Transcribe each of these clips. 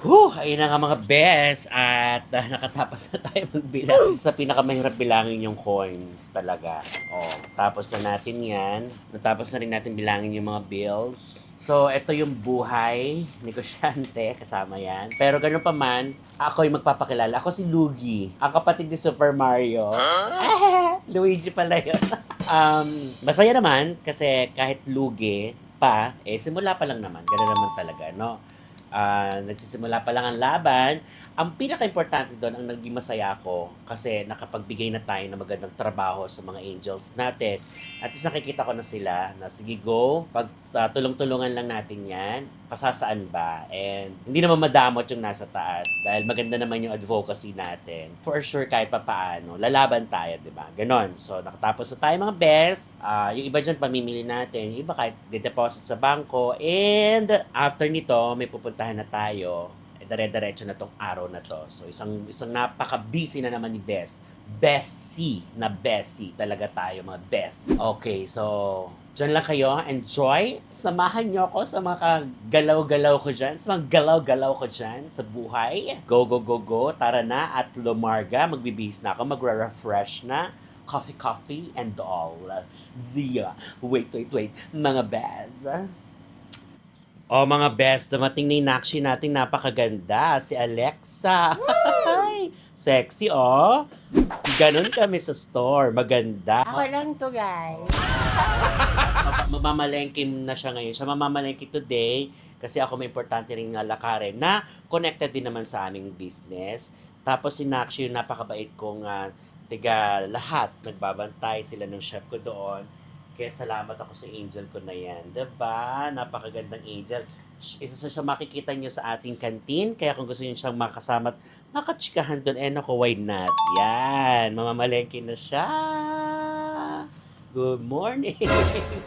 Ayun na nga mga best at nakatapos na tayo magbilang sa pinakamahirap bilangin yung coins talaga. Tapos na natin yan. Natapos na rin natin bilangin yung mga bills. So, ito yung buhay, negosyante, kasama yan. Pero ganun pa man, ako yung magpapakilala. Ako si Luigi, ang kapatid ni Super Mario. Luigi pala yun. Masaya naman kasi kahit lugi pa, simula pa lang naman. Ganun naman talaga, no? Nagsisimula pa lang ang laban. Ang pinaka-importante doon, ang naging masaya ako kasi nakapagbigay na tayo ng magandang trabaho sa mga angels natin. At least nakikita ko na sila na sige go, pag tulong-tulungan lang natin yan, pasasaan ba? And hindi naman madamot yung nasa taas dahil maganda naman yung advocacy natin. For sure, kahit pa paano, lalaban tayo, di ba? Ganon. So, nakatapos na tayo mga best. Yung iba dyan, pamimili natin. Yung iba kahit de-deposit sa bangko. And after nito, may pupuntahan na tayo. Dire-diretso na tong araw na to. So, isang napaka-busy na naman ni Best. Bestie na Bessie talaga tayo, mga best. Okay, so dyan lang kayo, enjoy. Samahan nyo ako sa mga galaw-galaw ko dyan, sa mga galaw-galaw ko dyan sa buhay. Go, go, go, go. Tara na at lumarga. Magbibihis na ako, magre-refresh na. Coffee, and all. Zia. Wait. Mga best. Mga best, dumating na yung Nakshi natin, napakaganda. Si Alexa. Sexy, Ganon kami sa store. Maganda. Ako lang to, guys. Mamamalengke na siya ngayon. Siya mamamalengke today kasi ako may importante rin nga lakarin na connected din naman sa aming business. Tapos si Nakshi, yung napakabait kong tiga lahat. Nagbabantay sila ng chef ko doon. Kaya salamat ako sa angel ko na yan. Diba? Napakagandang angel. Isa siya makikita niyo sa ating canteen. Kaya kung gusto niyo siyang makasama at makachikahan doon, naku, why not? Yan. Mamamalengke na siya. Good morning.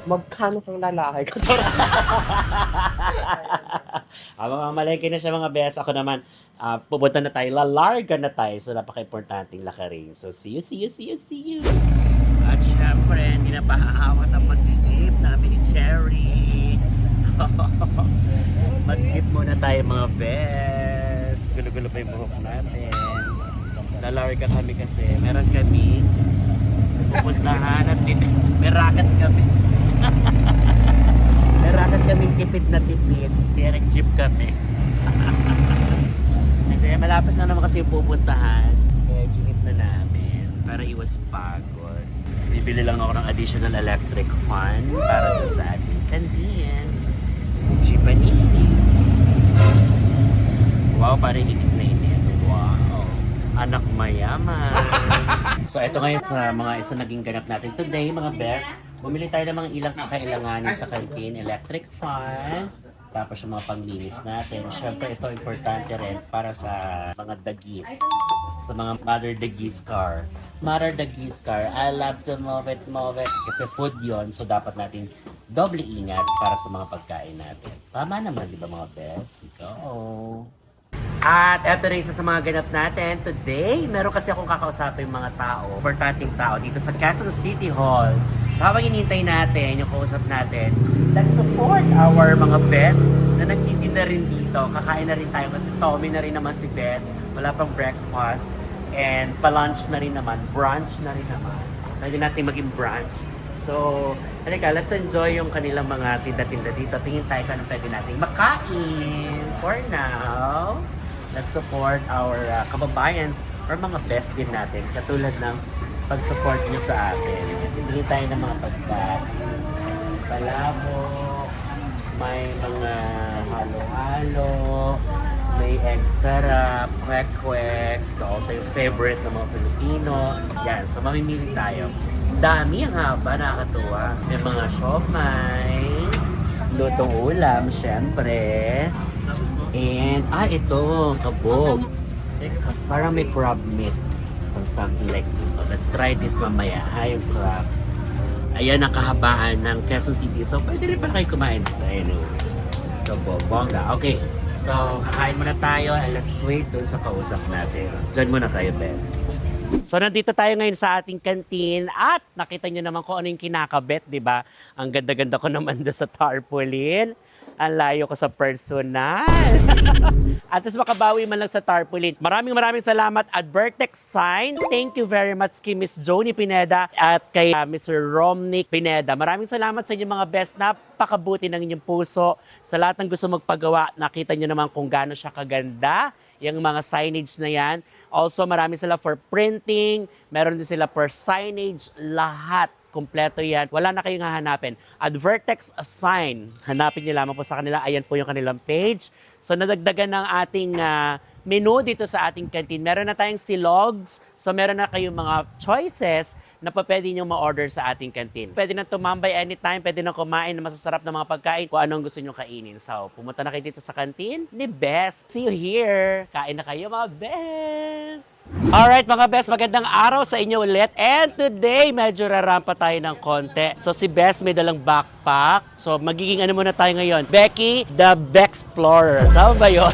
Magkano kang lalaki ka? Mamamalengke na siya mga best. Ako naman, pupunta na tayo. Lalarga na tayo. So, napaka-importanting lakarin. So, see you. At syempre, hindi na pahaawat ang mag-jeep namin ni Cherry. Mag-jeep muna tayo mga best. Gulo-gulo pa yung buhok natin. Lalarga kami kasi meron kami pupuntahan at may racket kami. May racket kami tipid na tipid. Kaya nag-jeep kami. And then, malapit na naman kasi yung pupuntahan. Kaya jeep na namin para iwas pagod. Bibili lang ako ng additional electric fan para doon sa ating canteen. Jeepani. Wow, parang init na init. Wow. Anak mayaman. So, ito ngayon sa naging ganap natin today, mga best. Bumili tayo ng mga ilang kakailanganin sa canteen. Electric fan. Tapos yung mga panglinis natin. Siyempre, ito importante rin para sa mga dagis. Sa mga mother dagis car. Mother dagis car, I love to move it. Kasi food yon, so dapat natin doble ingat para sa mga pagkain natin. Tama naman, di ba mga best? Go! At eto na isa sa mga ganap natin today. Meron kasi akong kakausapin mga tao, importanteng tao dito sa Quezon City Hall. So habang inintay natin yung kausap natin, let's support our mga best na nagtitinda rin dito. Kakain na rin tayo kasi Tommy na rin naman si Best. Wala pang breakfast. And pa-lunch na rin naman, brunch na rin naman. Pwede natin maging brunch. So, halika, let's enjoy yung kanilang mga tinda-tinda dito. Tingin tayo kung pwede natin makain. For now, let's support our kababayans or mga best din natin. Katulad ng pag-support nyo sa atin. Tingin tayo ng mga pagkain. Palabok, may mga halo-halo, may egg sarap, kwek-kwek. Ito yung favorite ng mga Pilipino. Yan, so mamimili tayo. Dami ang haba, nakakatuwa. May mga siomay, lutong ulam, syempre. And, ito, kabog. Parang may crab meat or something like this. So, let's try this mamaya. Yung crab. Ayan ang kahabaan ng Quezon City. So, pwede rin pala kayo kumain. Ayan, kabog, bongga. Okay. So, kakain muna tayo and let's wait dun sa kausap natin. Diyan muna tayo, best. So, nandito tayo ngayon sa ating canteen at nakita nyo naman kung ano yung kinakabit, di ba? Ang ganda-ganda ko naman doon sa tarpaulin. Ang layo ko sa personal. At least makabawi man lang sa tarpaulin. Maraming salamat at Vertex Sign. Thank you very much kay Miss Joni Pineda at kay Mr. Romnick Pineda. Maraming salamat sa inyong mga best. Napakabuti ng inyong puso. Sa lahat ng gusto magpagawa, nakita nyo naman kung gaano siya kaganda. Yung mga signage na yan. Also, marami sila for printing. Meron din sila for signage. Lahat. Kompleto yan. Wala na kayong hahanapin. At Vertex Sign. Hanapin niyo lamang po sa kanila. Ayan po yung kanilang page. So, nadagdagan ng ating menu dito sa ating canteen. Meron na tayong silogs. So, meron na kayong mga choices na pwede nyo ma-order sa ating canteen. Pwede na tumambay anytime, pwede na kumain ng masasarap na mga pagkain kung anong gusto nyo kainin. So, pumunta na kayo dito sa canteen ni Best. See you here! Kain na kayo mga Best! Alright mga Best, magandang araw sa inyo ulit. And today, medyo rarampa tayo ng konti. So, si Best may dalang backpack. So, magiging ano muna tayo ngayon? Becky, the Bexplorer. Tama ba yun?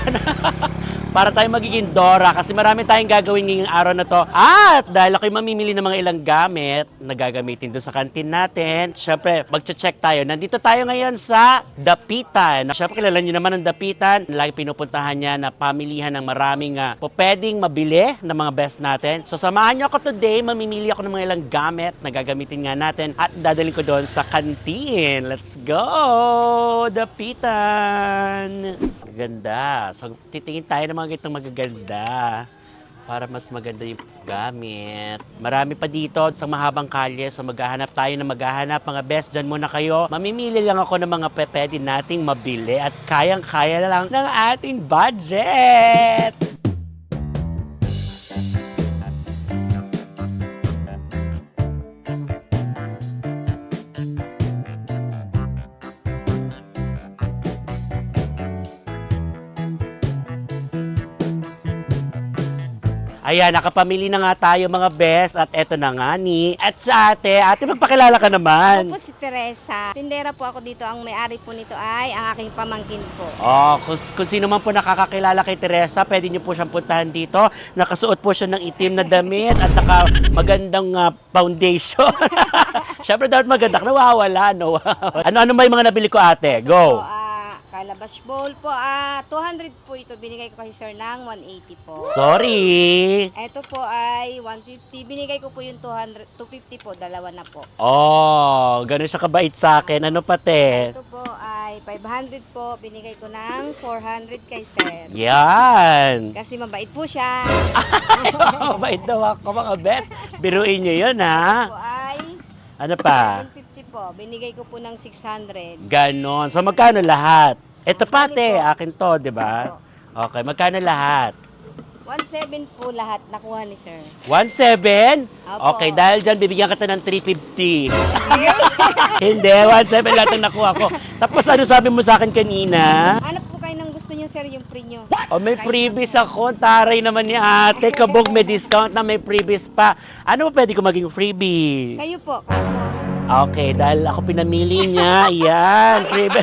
Para tayo magiging Dora kasi marami tayong gagawin ngayong araw na to. At dahil ako'y mamimili ng mga ilang gamit na gagamitin doon sa kantin natin, syempre, magche-check tayo. Nandito tayo ngayon sa Dapitan. Syempre, kilala nyo naman ang Dapitan. Lagi pinupuntahan niya na pamilihan ng maraming pwedeng mabili ng mga best natin. So, samahan nyo ako today. Mamimili ako ng mga ilang gamit na gagamitin nga natin at dadalhin ko doon sa kantin. Let's go! Dapitan! Ganda. So, titingin tayo ng mga ganitong magaganda para mas maganda yung gamit. Marami pa dito sa mahabang kalye. So, maghahanap tayo ng maghahanap. Mga best, dyan muna kayo. Mamimili lang ako ng mga pwede nating mabili at kayang-kaya lang ng ating budget. Ayan, nakapamili na nga tayo mga best at eto na nga ni. At sa ate, magpakilala ka naman. Ako po si Teresa. Tindera po ako dito. Ang may-ari po nito ay ang aking pamangkin po. Oh, kung sino man po nakakakilala kay Teresa, pwede niyo po siyang puntahan dito. Nakasuot po siya ng itim na damit at naka magandang foundation. Siyempre dapat maganda, nawawala, no? Ano ba yung mga nabili ko ate? Go! Calabash bowl po, 200 po ito. Binigay ko kay sir ng 180 po. Sorry! Ito po ay 150. Binigay ko po yung 250 po. Dalawa na po. Oh, ganun siya kabait sa akin. Ano pati? Ito po ay 500 po. Binigay ko ng 400 kay sir. Yan! Kasi mabait po siya. Mabait daw ako mga best. Biruin niyo yun ha? Ito po ay Ano pa? 150 po. Binigay ko po ng 600. Ganon. So magkano lahat? Ito Magkano pati, po? akin to, di ba? Okay, magkano lahat? 1.7 po lahat nakuha ni sir. 1.7? Opo. Okay, dahil dyan, bibigyan kita ng 350. Hindi, 1.7 lahat ang nakuha ko. Tapos ano sabi mo sa akin kanina? Hanap po kayo ng gusto niyo sir, yung free niyo. O may freebies ako. Taray naman ni ate. Kabog may discount na may freebies pa. Ano ba pwede ko maging freebies? Kayo po. Okay, dahil ako pinamili niya. Yan, freebies.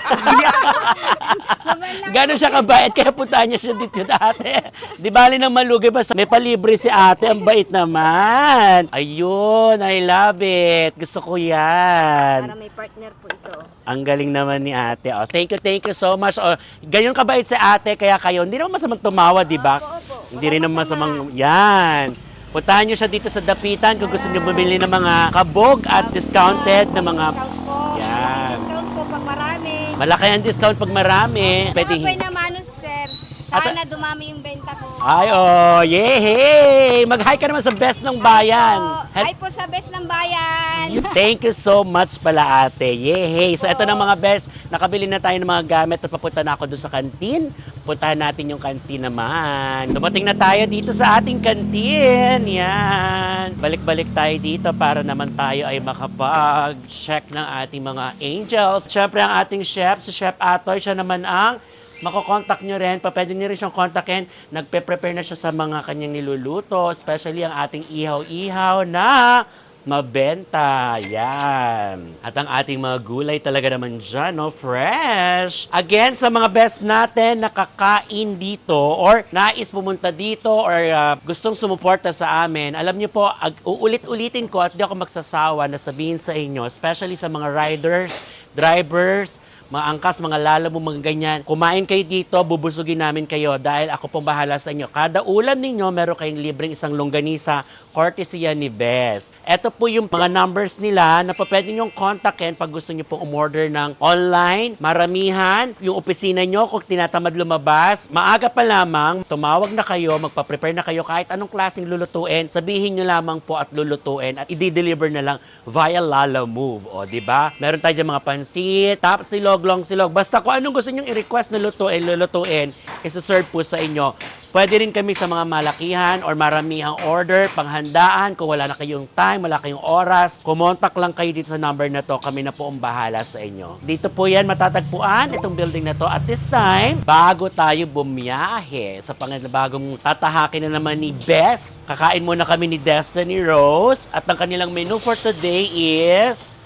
Gano'n siya kabait, kaya puntahan niya siya dito dati. Di bali nang malugay basta may palibre si ate, ang bait naman. Ayun, I love it. Gusto ko yan. Para may partner po ito. Ang galing naman ni ate. Oh, thank you so much. Oh, ganyan kabait si ate, kaya kayo, hindi naman masamang tumawa, di ba? Opo. Hindi rin naman masamang, yan. Puntahan niyo siya dito sa Dapitan kung gusto niyo bumili ng mga kabog at discounted na mga... Discount po. Yan. Discount po pag marami. Malaki ang discount pag marami. Pwede Pwede... naman, sir. Sana dumami yung benta ko. Ay, oh, yehey! Mag-hi ka naman sa best ng bayan. Hi po sa best ng bayan. Thank you so much pala ate. Yehey! So ito na mga best, nakabili na tayo ng mga gamit at papunta na ako doon sa kantin. Puntahan natin yung kantin naman. Dumating na tayo dito sa ating kantin. Yan. Balik-balik tayo dito para naman tayo ay makapag-check ng ating mga angels. Siyempre ang ating chef, si Chef Atoy, siya naman ang makokontak nyo rin. Pwede nyo rin siyang kontakin. Nagpe-prepare na siya sa mga kanyang niluluto. Especially ang ating ihaw-ihaw na mabenta. Yan. At ang ating mga gulay talaga naman dyan, no? Fresh. Again, sa mga best natin nakakain dito or nais pumunta dito or gustong sumuporta sa amin, alam niyo po, uulit-ulitin ko at di ako magsasawa na sabihin sa inyo, especially sa mga riders, drivers, mga angkas, mga lalamu, mga ganyan. Kumain kayo dito, bubusugin namin kayo dahil ako pong bahala sa inyo. Kada ulam ninyo, meron kayong libreng isang longganisa, courtesy yan ni Bes. Ito po yung mga numbers nila na po pwede nyong kontakin pag gusto nyo pong umorder ng online. Maramihan, yung opisina nyo kung tinatamad lumabas, maaga pa lamang, tumawag na kayo, magpa-prepare na kayo kahit anong klaseng lulutuin, sabihin nyo lamang po at lulutuin at i-deliver na lang via Lala Move. O, di ba? Meron tayo dyan mga pansit, tap silog, long silog. Basta kung anong gusto nyong i-request na lulutuin, isa-serve po sa inyo. Pwede rin kami sa mga malakihan or maramihang order, panghandaan. Kung wala na kayong time, wala kayong oras, kumontak lang kayo dito sa number na to. Kami na po ang bahala sa inyo. Dito po yan matatagpuan, itong building na to. At this time, bago tayo bumiyahe sa bagong tatahakin na naman ni Bes, kakain muna kami ni Destiny Rose. At ang kanilang menu for today is,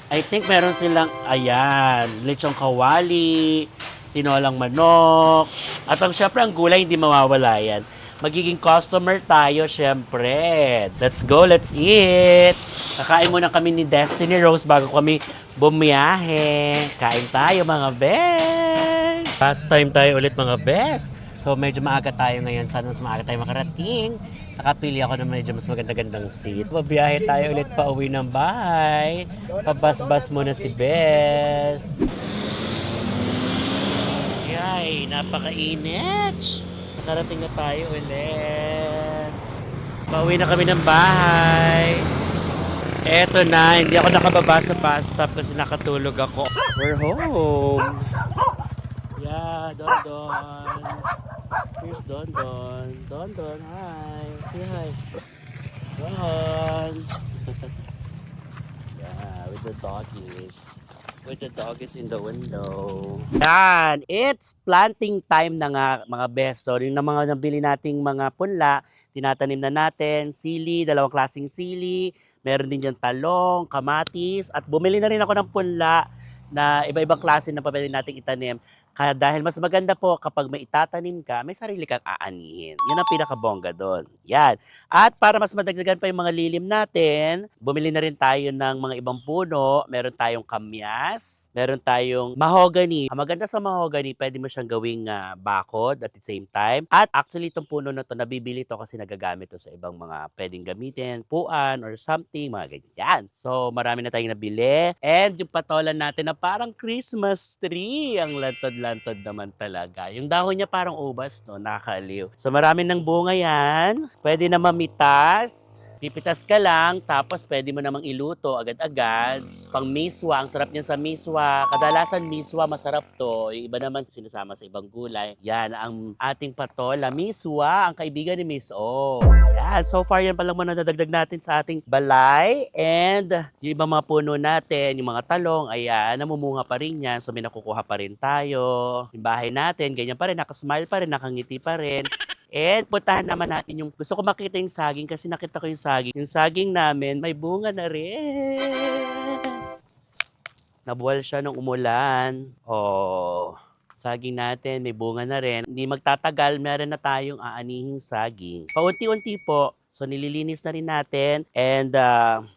I think meron silang, ayan, lechong kawali, tinolang manok. At syempre, ang gulay hindi mawawala yan. Magiging customer tayo, syempre. Let's go, let's eat! Kakain muna kami ni Destiny Rose bago kami bumiyahe. Kain tayo, mga bes! Last time tayo ulit, mga bes. So, medyo maaga tayo ngayon. Sana mas maaga tayo makarating. Nakapili ako ng medyo mas maganda-gandang seat. Babiyahe tayo ulit pa uwi ng bahay. Pabas-bas muna si Bes. Ay, napakainit. Nakarating na tayo ulit. Pauwi na kami ng bahay. Eto na, hindi ako nakababa sa bus stop kasi nakatulog ako. We're home. Yeah, Don. Here's Don. Don, hi. Say hi. Don. Yeah, with the doggies. With the dog is in the window. Yan! It's planting time na nga, mga best. So, yung mga nabili nating mga punla, tinatanim na natin. Sili, dalawang klaseng sili. Meron din dyan talong, kamatis. At bumili na rin ako ng punla na iba-ibang klase na pwede nating itanim. Kaya dahil mas maganda po kapag may itatanim ka, may sarili kang aanihin. Yun ang pinakabongga doon. Yan. At para mas madagdagan pa yung mga lilim natin, bumili na rin tayo ng mga ibang puno. Meron tayong kamyas, meron tayong mahogany. Ang maganda sa mahogany, pwede mo siyang gawing bakod at the same time. At actually itong puno na to, nabibili to kasi nagagamit to sa ibang mga pwedeng gamitin, puan or something, mga ganyan. So marami na tayong nabili. And yung patola natin na parang Christmas tree, ang lantad-lantad naman talaga. Yung dahon niya parang ubas, no? Nakakaaliw. So marami ng bunga yan. Pwede na mamitas. Pipitas ka lang, tapos pwede mo namang iluto agad-agad. Pang miswa, ang sarap niyan sa miswa. Kadalasan miswa, masarap to. Yung iba naman sinasama sa ibang gulay. Yan, ang ating patola. Miswa, ang kaibigan ni Miss O. Yan, so far yan palang muna nadagdag natin sa ating balay. And yung ibang mga puno natin, yung mga talong, ayan, namumunga pa rin yan. So may nakukuha pa rin tayo. Yung bahay natin, ganyan pa rin, nakasmile pa rin, nakangiti pa rin. And puntahan naman natin yung, gusto ko makita yung saging kasi nakita ko yung saging. Yung saging namin, may bunga na rin. Nabuwal siya nung umulan. Oh, saging natin, may bunga na rin. Hindi magtatagal, meron na tayong aanihing saging. Paunti-unti po. So nililinis na rin natin and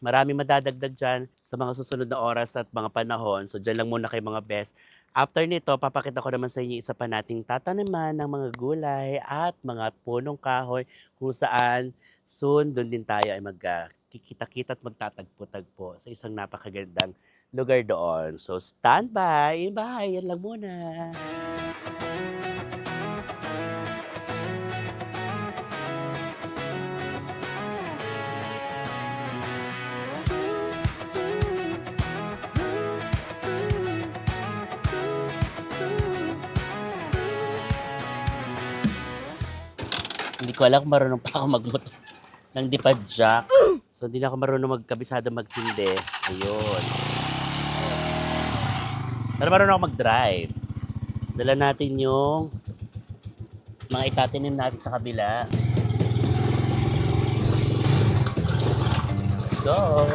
marami madadagdag dyan sa mga susunod na oras at mga panahon. So dyan lang muna kayo mga best. After nito, papakita ko naman sa inyo isa pa nating tataniman ng mga gulay at mga punong kahoy kung saan soon doon din tayo ay magkikita-kita at magtatagpo-tagpo sa isang napakagandang lugar doon. So stand by, bye, yan lang muna. Hindi ko alam kung marunong pa ako magmotor ng dipad jack. So, hindi na ako marunong magkabisada magsindi. Ayun. Pero marunong ako mag-drive. Dala natin yung mga itatinim natin sa kabila. Let's go!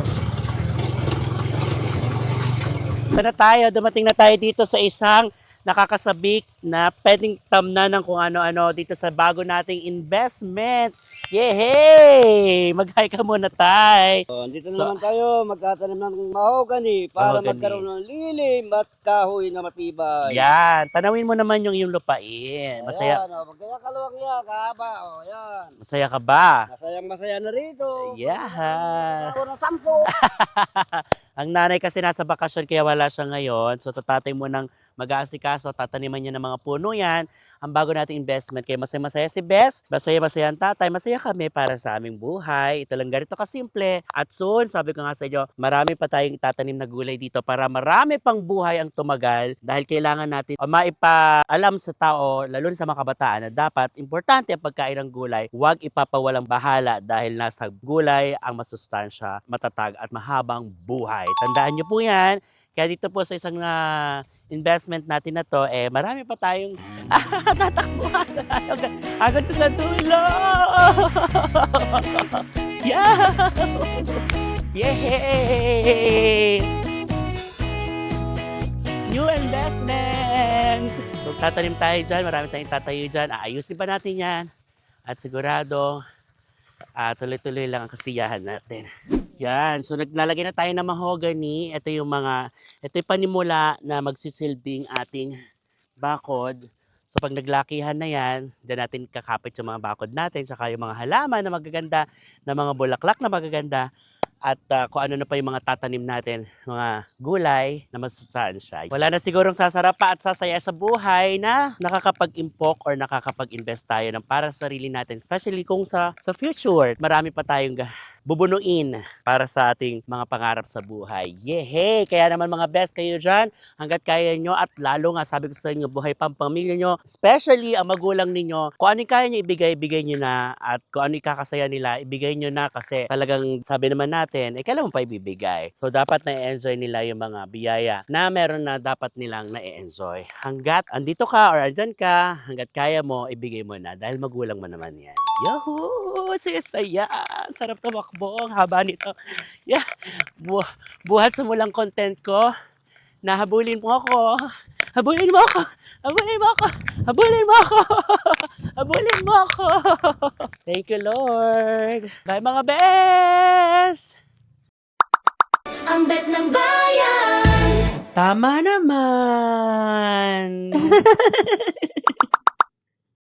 Ito na tayo. Dumating na tayo dito sa isang nakakasabik na pwedeng tamnan ng kung ano-ano dito sa bago nating investment. Yehey! Mag-hi ka muna, Tay. Dito So- naman tayo magtatanim ng mahogany para Mahogany. magkaroon ng lilim at kahoy na matibay. Yan, tanawin mo naman yung lupain. Masaya, Ayan, pag kaya kaluwag niya, kahaba, yan. masaya ka ba? Masayang-masaya na rito. Yeah. Ako na 10. Ang nanay kasi nasa bakasyon kaya wala siya ngayon. So sa tatay mo nang mag-aasikaso, tataniman niya ng mga puno yan. Ang bago nating investment. Kaya masaya-masaya si Bes, masaya-masaya ang tatay, masaya kami para sa aming buhay. Ito lang ganito kasimple. At soon, sabi ko nga sa inyo, marami pa tayong tatanim na gulay dito para marami pang buhay ang tumagal. Dahil kailangan natin maipaalam sa tao, lalo na sa mga kabataan, na dapat importante ang pagkain ng gulay. Huwag ipapawalang bahala dahil nasa gulay ang masustansya, matatag at mahabang buhay. Tandaan nyo po yan. Kaya dito po sa isang investment natin na to, marami pa tayong tatakbuhan. Agad sa dulo! Yeah! Yay! New investment! So tatanim tayo dyan, marami tayong tatayo dyan. Aayusin pa natin yan. At sigurado, tuloy-tuloy lang ang kasiyahan natin. Yan. So naglalagay na tayo ng mahogany. Ito yung panimula na magsisilbing ating bakod. So pag naglakihan na yan, dyan natin kakapit yung mga bakod natin, saka yung mga halaman na magaganda, na mga bulaklak na magaganda, at kung ano na pa yung mga tatanim natin, mga gulay na masustansya. Wala na sigurong sasarap pa at sasaya sa buhay na nakakapag-impok or nakakapag-invest tayo ng para sa sarili natin, especially kung sa future. Marami pa tayong bubunuin para sa ating mga pangarap sa buhay. Yehey! Kaya naman mga best kayo dyan, hanggat kaya nyo at lalo nga sabi ko sa inyo, buhay pa ang pamilya nyo, especially ang magulang ninyo, kung ano yung kaya nyo ibigay nyo na, at kung ano yung kakasaya nila, ibigay nyo na kasi talagang sabi naman natin, kailan mo pa ibibigay. So dapat na-enjoy nila yung mga biyaya na meron na dapat nilang na-enjoy. Hanggat andito ka or andyan ka, hanggat kaya mo, ibigay mo na dahil magulang mo naman yan. Yahoo! Saya! Sarap tumakbo. Ang haba nito. Yeah. Buhat sa mulang content ko. Nahabulin mo ako. Habulin mo ako. Habulin mo ako. Habulin mo ako. Habulin mo ako. Thank you, Lord. Bye, mga best! Ang best ng bayan! Tama naman!